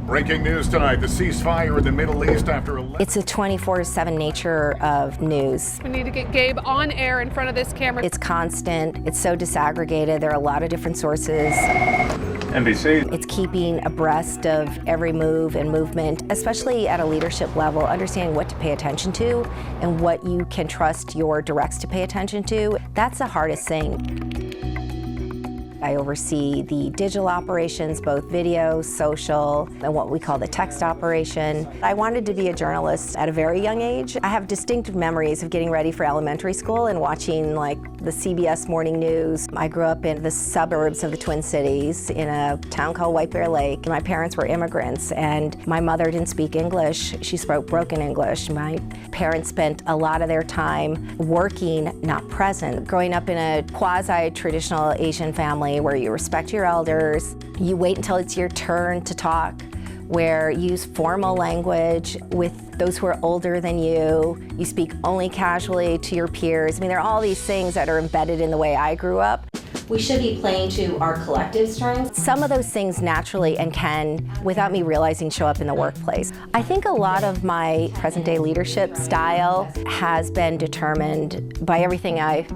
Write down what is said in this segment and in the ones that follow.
Breaking news tonight, the ceasefire in the Middle East after 11... It's a 24/7 nature of news. We need to get Gabe on air in front of this camera. It's constant, it's so disaggregated, there are a lot of different sources. NBC. It's keeping abreast of every move and movement, especially at a leadership level, understanding what to pay attention to and what you can trust your directs to pay attention to. That's the hardest thing. I oversee the digital operations, both video, social, and what we call the text operation. I wanted to be a journalist at a very young age. I have distinct memories of getting ready for elementary school and watching like the CBS morning news. I grew up in the suburbs of the Twin Cities in a town called White Bear Lake. My parents were immigrants and my mother didn't speak English. She spoke broken English. My parents spent a lot of their time working, not present. Growing up in a quasi-traditional Asian family where you respect your elders, you wait until it's your turn to talk, where you use formal language with those who are older than you speak only casually to your peers. I mean, there are all these things that are embedded in the way I grew up. We should be playing to our collective strengths. Some of those things naturally and can, without me realizing, show up in the workplace. I think a lot of my present-day leadership style has been determined by everything I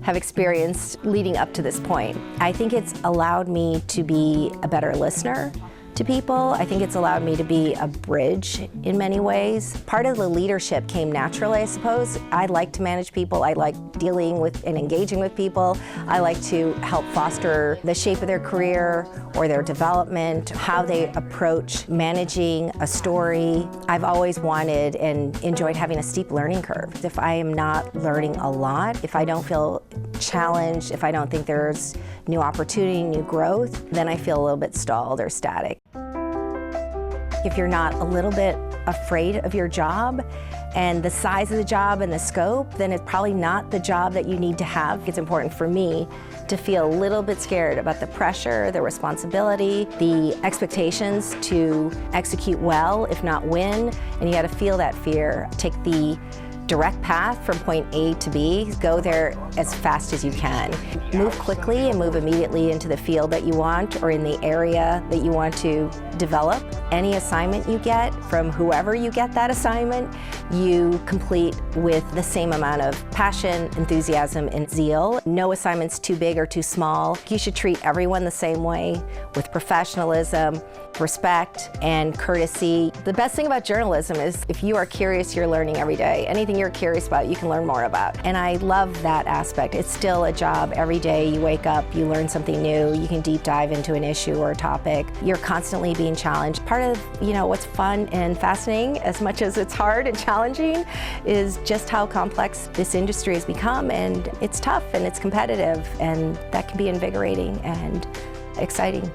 have experienced leading up to this point. I think it's allowed me to be a better listener to people. I think it's allowed me to be a bridge in many ways. Part of the leadership came naturally, I suppose. I like to manage people. I like dealing with and engaging with people. I like to help foster the shape of their career or their development, how they approach managing a story. I've always wanted and enjoyed having a steep learning curve. If I am not learning a lot, if I don't feel challenged, if I don't think there's new opportunity, new growth, then I feel a little bit stalled or static. If you're not a little bit afraid of your job and the size of the job and the scope, then it's probably not the job that you need to have. It's important for me to feel a little bit scared about the pressure, the responsibility, the expectations to execute well, if not win, and you gotta feel that fear. Take the direct path from point A to B, go there as fast as you can. Move quickly and move immediately into the field that you want or in the area that you want to develop. Any assignment you get from whoever you get that assignment, you complete with the same amount of passion, enthusiasm, and zeal. No assignment's too big or too small. You should treat everyone the same way with professionalism, respect, and courtesy. The best thing about journalism is if you are curious, you're learning every day. Anything you're curious about, you can learn more about. And I love that aspect. It's still a job every day. You wake up, you learn something new, you can deep dive into an issue or a topic. You're constantly being challenged. Part of, what's fun and fascinating, as much as it's hard and challenging, is just how complex this industry has become. And it's tough and it's competitive, and that can be invigorating and exciting.